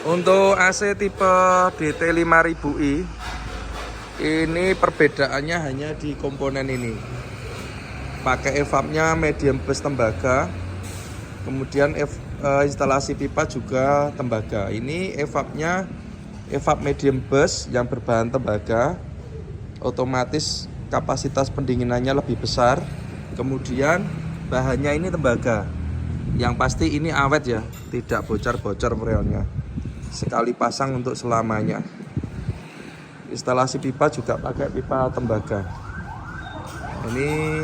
Untuk AC tipe DT 5000i ini perbedaannya hanya di komponen ini. Pakai evapnya medium bus tembaga. Kemudian instalasi pipa juga tembaga. Ini evapnya evap medium bus yang berbahan tembaga. Otomatis kapasitas pendinginannya lebih besar. Kemudian bahannya ini tembaga. Yang pasti ini awet ya, tidak bocor-bocor freonnya. Sekali pasang untuk selamanya. Instalasi pipa juga pakai pipa tembaga. Ini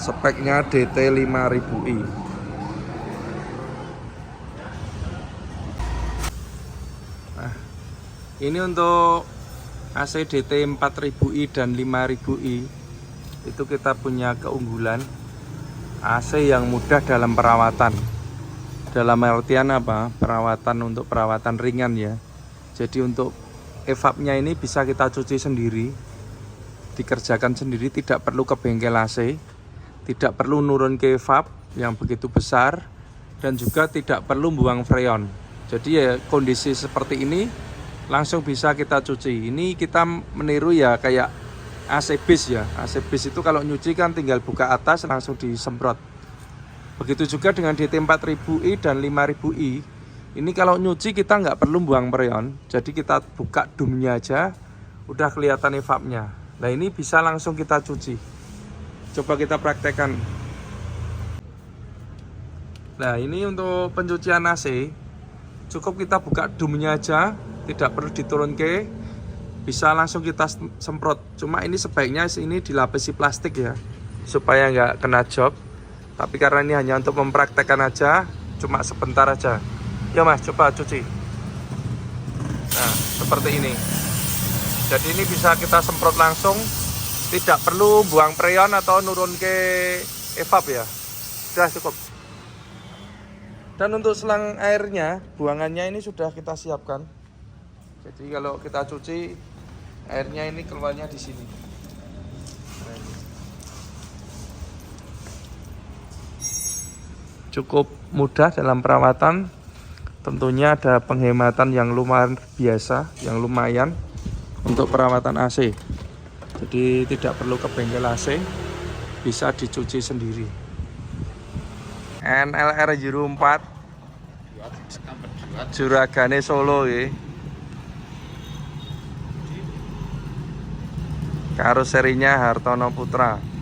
speknya DT 5000i. Nah, ini untuk AC DT 4000i dan 5000i itu kita punya keunggulan AC yang mudah dalam perawatan. Dalam artian apa? Untuk perawatan ringan ya. Jadi untuk evapnya ini bisa kita cuci sendiri, dikerjakan sendiri, tidak perlu ke bengkel AC, tidak perlu nurun ke evap yang begitu besar, dan juga tidak perlu buang freon. Jadi ya kondisi seperti ini langsung bisa kita cuci. Ini kita meniru ya kayak AC bis ya. AC bis itu kalau nyuci kan tinggal buka atas langsung disemprot. Begitu juga dengan DT 4000i dan 5000i. Ini kalau nyuci kita nggak perlu buang freon. Jadi kita buka dumnya aja, udah kelihatan evapnya. Nah ini bisa langsung kita cuci. Coba kita praktekkan. Nah ini untuk pencucian AC, cukup kita buka dumnya aja, tidak perlu diturun ke, bisa langsung kita semprot. Cuma ini sebaiknya ini dilapisi plastik ya, supaya nggak kena jok. Tapi karena ini hanya untuk mempraktekkan aja, cuma sebentar aja. Ya mas, coba cuci. Nah seperti ini. Jadi ini bisa kita semprot langsung, tidak perlu buang freon atau nurun ke evap ya. Sudah cukup. Dan untuk selang airnya, buangannya ini sudah kita siapkan. Jadi kalau kita cuci, airnya ini keluarnya di sini. Cukup mudah dalam perawatan. Tentunya ada penghematan yang lumayan biasa, yang lumayan untuk perawatan AC. Jadi tidak perlu ke bengkel AC, bisa dicuci sendiri. NLR 04 Juragane Solo ya. Karoserinya Hartono Putra.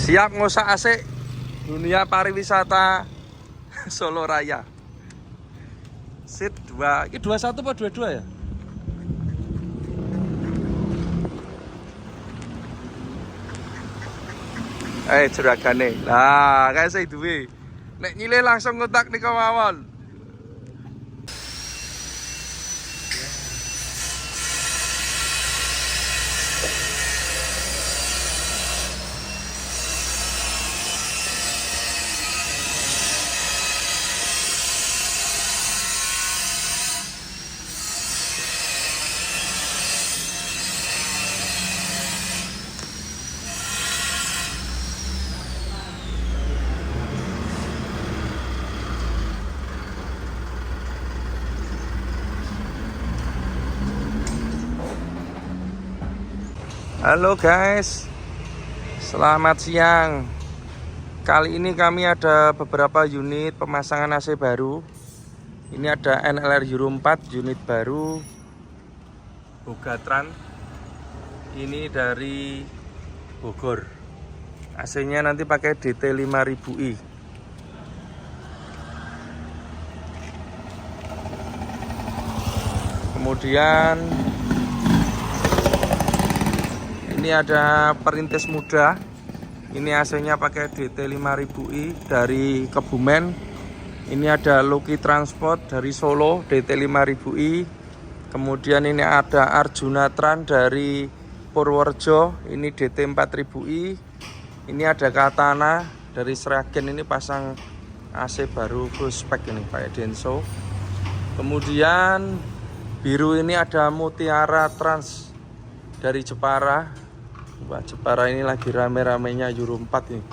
Siap ngosak AC dunia pariwisata Solo Raya. Sit 2, ini 21 apa 22 ya? Juragane. Lah, kayak saya duwe. Nek nyile langsung ngotak nih kemawon. Halo guys, selamat siang. Kali ini kami ada beberapa unit pemasangan AC baru. Ini ada NLR Euro 4 unit baru Bogatran. Ini dari Bogor. AC-nya nanti pakai DT 5000i. Kemudian ini ada perintis muda. Ini AC-nya pakai DT 5000i dari Kebumen. Ini ada Loki Transport dari Solo DT 5000i. Kemudian ini ada Arjuna Tran dari Purworejo. Ini DT 4000i. Ini ada Katana dari Sragen, ini pasang AC baru full spek ini pakai Denso. Kemudian biru ini ada Mutiara Trans dari Jepara. Wah, Jepara ini lagi rame-ramenya Euro 4 ini.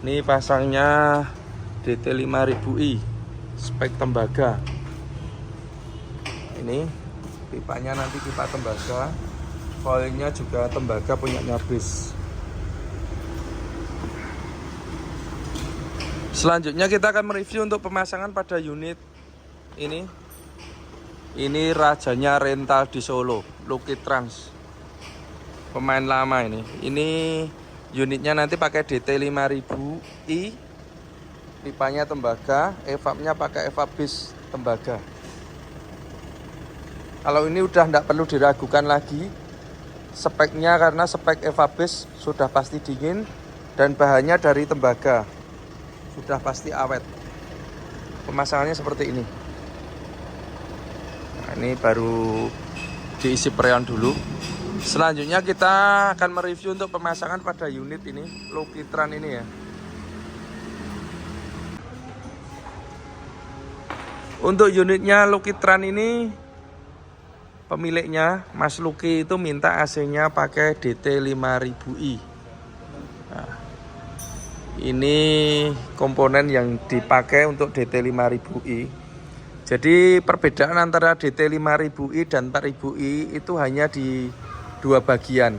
Ini pasangnya DT 5000i spek tembaga. Ini pipanya nanti pipa tembaga, foilnya juga tembaga punyanya BIS. Selanjutnya kita akan mereview untuk pemasangan pada unit ini. Ini rajanya rental di Solo, Lucky Trans. Pemain lama ini. Ini unitnya nanti pakai DT 5000i. Pipanya tembaga, evapnya pakai evap BIS tembaga. Kalau ini udah tidak perlu diragukan lagi speknya, karena spek evap BIS sudah pasti dingin dan bahannya dari tembaga. Sudah pasti awet. Pemasangannya seperti ini. Nah, ini baru diisi freon dulu. Selanjutnya kita akan mereview untuk pemasangan pada unit ini, Lucky Trans ini ya. Untuk unitnya Lucky Trans ini, pemiliknya Mas Lucky itu minta AC-nya pakai DT 5000i. Nah, ini komponen yang dipakai untuk DT 5000i. Jadi perbedaan antara DT 5000i dan 4000i itu hanya di dua bagian.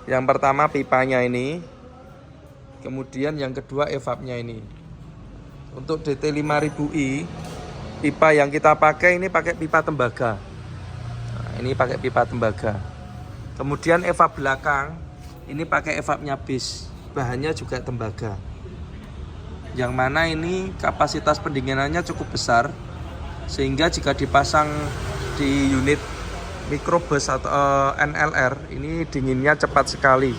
Yang pertama pipanya ini, kemudian yang kedua evapnya ini. Untuk DT 5000i, pipa yang kita pakai ini pakai pipa tembaga. Nah, ini pakai pipa tembaga. Kemudian evap belakang ini pakai evapnya BIS. Bahannya juga tembaga, yang mana ini kapasitas pendinginannya cukup besar, sehingga jika dipasang di unit microbus atau NLR ini dinginnya cepat sekali.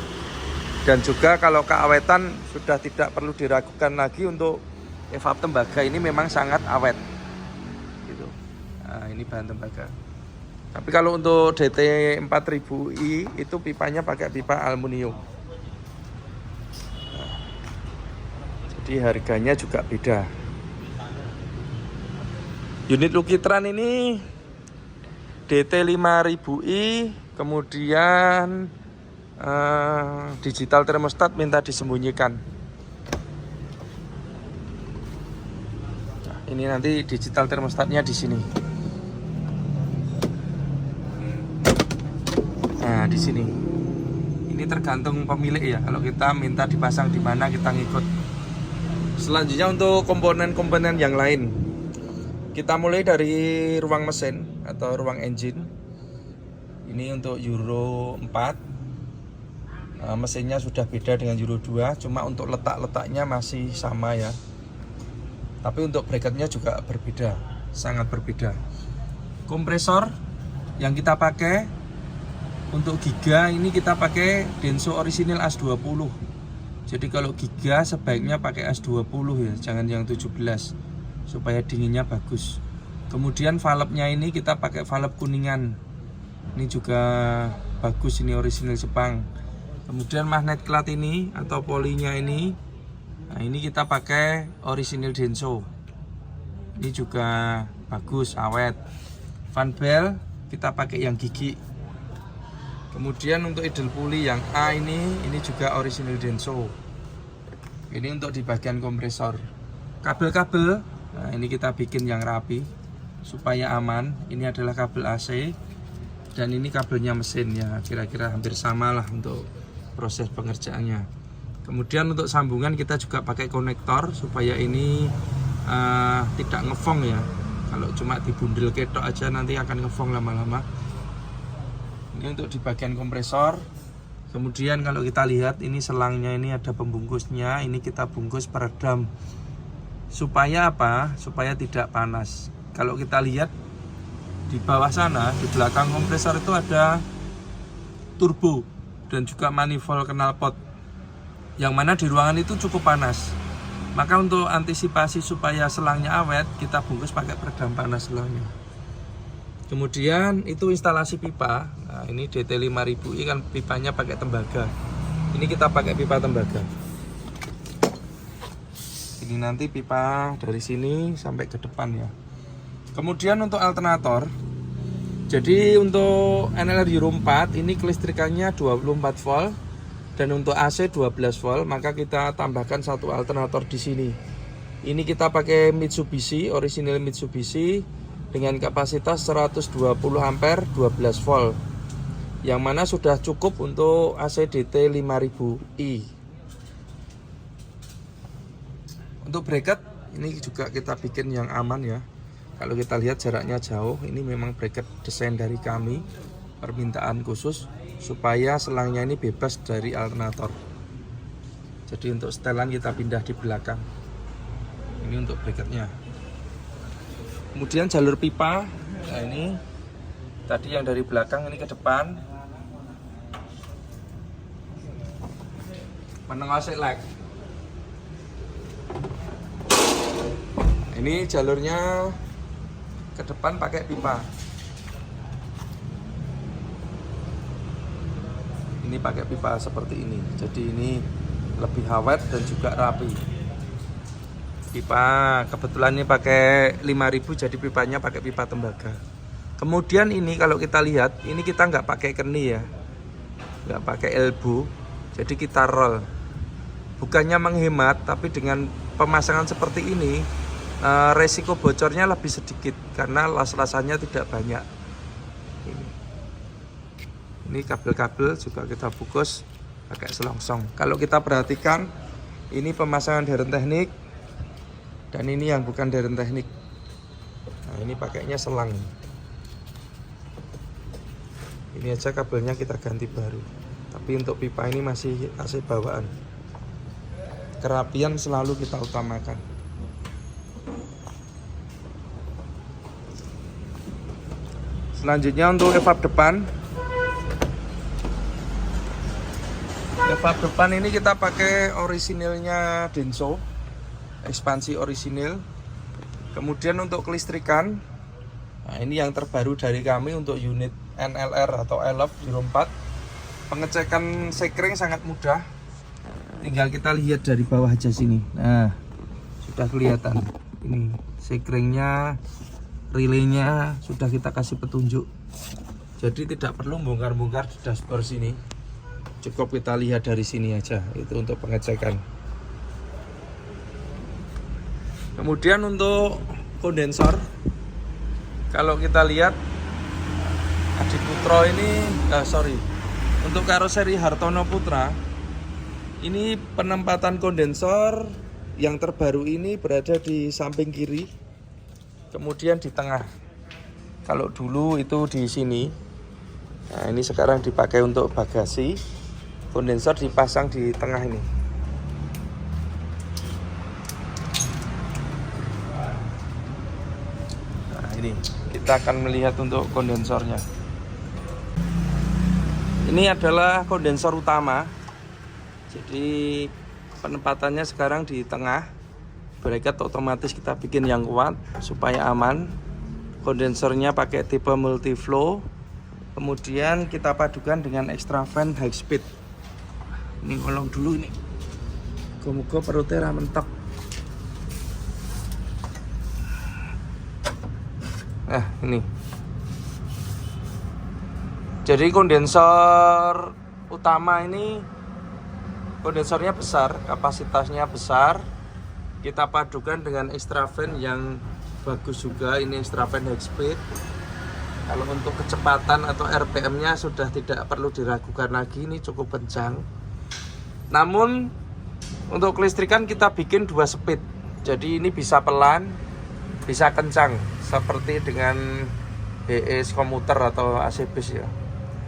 Dan juga kalau keawetan sudah tidak perlu diragukan lagi, untuk evap tembaga ini memang sangat awet gitu. Nah, ini bahan tembaga. Tapi kalau untuk DT 4000i itu pipanya pakai pipa aluminium. Jadi harganya juga beda. Unit Lucky Trans ini DT 5000i, kemudian digital thermostat minta disembunyikan. Nah, ini nanti digital thermostatnya di sini. Nah, di sini. Ini tergantung pemilik ya. Kalau kita minta dipasang di mana, kita ngikut. Selanjutnya untuk komponen-komponen yang lain, kita mulai dari ruang mesin atau ruang engine. Ini untuk Euro 4. Nah, mesinnya sudah beda dengan Euro 2, cuma untuk letak-letaknya masih sama ya. Tapi untuk bracketnya juga berbeda, sangat berbeda. Kompresor yang kita pakai untuk giga ini kita pakai Denso orisinil AS20. Jadi kalau giga sebaiknya pakai AS20 ya, jangan yang 17, supaya dinginnya bagus. Kemudian valve-nya ini kita pakai valve kuningan. Ini juga bagus, ini orisinil Jepang. Kemudian magnet cloth ini atau polinya ini, nah ini kita pakai orisinil Denso. Ini juga bagus, awet. Fan bell kita pakai yang gigi. Kemudian untuk idle pulley yang A ini juga orisinil Denso. Ini untuk di bagian kompresor. Kabel-kabel, nah ini kita bikin yang rapi supaya aman. Ini adalah kabel AC dan ini kabelnya mesin ya, kira-kira hampir sama lah untuk proses pengerjaannya. Kemudian untuk sambungan kita juga pakai konektor supaya ini tidak ngefong ya. Kalau cuma dibundel ketok aja nanti akan ngefong lama-lama. Ini untuk di bagian kompresor. Kemudian kalau kita lihat ini selangnya, ini ada pembungkusnya. Ini kita bungkus peredam. Supaya apa? Supaya tidak panas. Kalau kita lihat di bawah sana, di belakang kompresor itu ada turbo dan juga manifold knalpot, yang mana di ruangan itu cukup panas. Maka untuk antisipasi supaya selangnya awet, kita bungkus pakai peredam panas selangnya. Kemudian itu instalasi pipa. Nah, ini DT 5000i kan pipanya pakai tembaga. Ini kita pakai pipa tembaga. Ini nanti pipa dari sini sampai ke depan ya. Kemudian untuk alternator, jadi untuk NLR Euro 4 ini kelistrikannya 24 volt dan untuk AC 12 volt, maka kita tambahkan satu alternator di sini. Ini kita pakai Mitsubishi, original Mitsubishi dengan kapasitas 120 ampere 12 volt. Yang mana sudah cukup untuk AC DT 5000i. Untuk bracket ini juga kita bikin yang aman ya. Kalau kita lihat jaraknya jauh, ini memang bracket desain dari kami, permintaan khusus supaya selangnya ini bebas dari alternator. Jadi untuk setelan kita pindah di belakang. Ini untuk bracketnya. Kemudian jalur pipa, nah ini tadi yang dari belakang ini ke depan. Menengah selek. Ini jalurnya ke depan pakai pipa. Ini pakai pipa seperti ini. Jadi ini lebih awet dan juga rapi. Pipa kebetulan ini pakai 5000, jadi pipanya pakai pipa tembaga. Kemudian ini kalau kita lihat, ini kita nggak pakai keni ya, nggak pakai elbow, jadi kita roll. Bukannya menghemat, tapi dengan pemasangan seperti ini resiko bocornya lebih sedikit karena las-lasannya tidak banyak. Ini kabel-kabel juga kita bungkus pakai selongsong. Kalau kita perhatikan, ini pemasangan deren teknik. Dan ini yang bukan deren teknik. Nah, ini pakainya selang. Ini aja kabelnya kita ganti baru. Tapi untuk pipa ini masih AC bawaan. Kerapian selalu kita utamakan. Selanjutnya untuk evap depan. Evap depan ini kita pakai orisinilnya Denso. Ekspansi orisinil. Kemudian untuk kelistrikan, nah ini yang terbaru dari kami untuk unit NLR atau Elf Euro 4. Pengecekan sekring sangat mudah, tinggal kita lihat dari bawah aja sini. Nah, sudah kelihatan ini sekringnya, relaynya sudah kita kasih petunjuk, jadi tidak perlu bongkar-bongkar di dashboard sini, cukup kita lihat dari sini aja. Itu untuk pengecekan. Kemudian untuk kondensor, kalau kita lihat Adi Putro ini, untuk karoseri Hartono Putra, ini penempatan kondensor yang terbaru ini berada di samping kiri, kemudian di tengah. Kalau dulu itu di sini, nah ini sekarang dipakai untuk bagasi, kondensor dipasang di tengah ini. Ini kita akan melihat untuk kondensornya. Ini adalah kondensor utama. Jadi penempatannya sekarang di tengah. Bracket otomatis kita bikin yang kuat supaya aman. Kondensornya pakai tipe multiflow. Kemudian kita padukan dengan extra fan high speed. Ini ngolong dulu ini. Moga-moga perutnya mentok. Nah ini, jadi kondensor utama ini kondensornya besar, kapasitasnya besar. Kita padukan dengan extra fan yang bagus juga. Ini extra fan high speed. Kalau untuk kecepatan atau RPM nya sudah tidak perlu diragukan lagi, ini cukup kencang. Namun untuk kelistrikan kita bikin 2 speed, jadi ini bisa pelan, bisa kencang, seperti dengan BS komuter atau AC bus ya.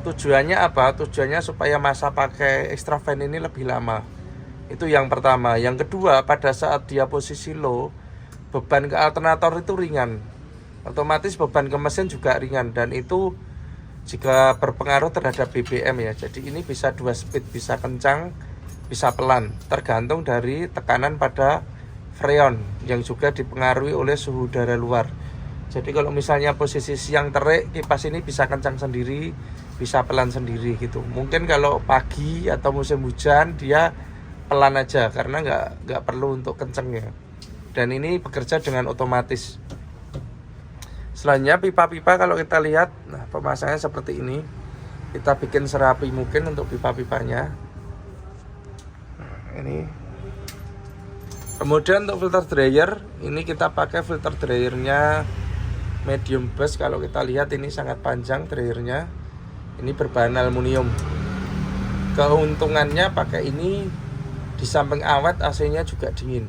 Tujuannya apa? Tujuannya supaya masa pakai extra fan ini lebih lama. Itu yang pertama. Yang kedua, pada saat dia posisi low, beban ke alternator itu ringan. Otomatis beban ke mesin juga ringan, dan itu juga berpengaruh terhadap BBM ya. Jadi ini bisa 2 speed, bisa kencang, bisa pelan, tergantung dari tekanan pada freon yang juga dipengaruhi oleh suhu udara luar. Jadi kalau misalnya posisi siang terik, kipas ini bisa kencang sendiri, bisa pelan sendiri gitu. Mungkin kalau pagi atau musim hujan dia pelan aja karena nggak perlu untuk kenceng ya. Dan ini bekerja dengan otomatis. Selanjutnya pipa-pipa kalau kita lihat, nah pemasangannya seperti ini. Kita bikin serapi mungkin untuk pipa-pipanya. Nah, ini. Kemudian untuk filter dryer, ini kita pakai filter dryernya medium burst. Kalau kita lihat ini sangat panjang dryernya. Ini berbahan aluminium. Keuntungannya pakai ini, di samping awet AC-nya juga dingin.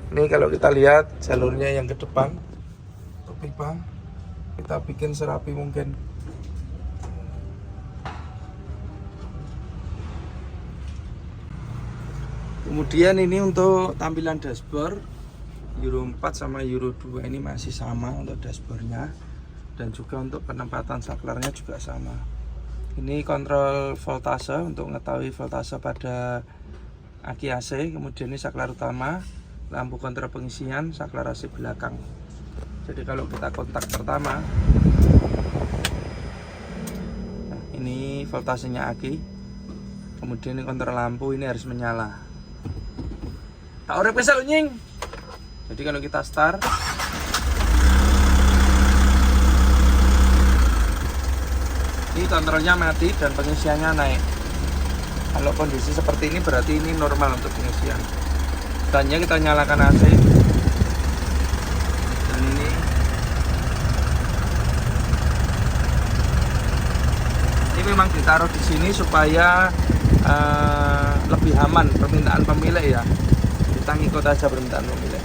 Ini kalau kita lihat jalurnya yang ke depan untuk pipa, kita bikin serapi mungkin. Kemudian ini untuk tampilan dashboard Euro 4 sama Euro 2 ini masih sama untuk dashboardnya, dan juga untuk penempatan saklarnya juga sama. Ini kontrol voltase untuk mengetahui voltase pada aki AC. Kemudian ini saklar utama, lampu kontrol pengisian, saklar AC belakang. Jadi kalau kita kontak pertama, nah, ini voltasenya aki. Kemudian ini kontrol lampu, ini harus menyala. Tak urip bisa nying. Jadi kalau kita start, ini kontrolnya mati dan pengisiannya naik. Kalau kondisi seperti ini berarti ini normal untuk pengisian. Selanjutnya kita nyalakan AC. Dan ini memang ditaruh di sini supaya lebih aman permintaan pemilik ya. Kita ngikut aja permintaan pemilik.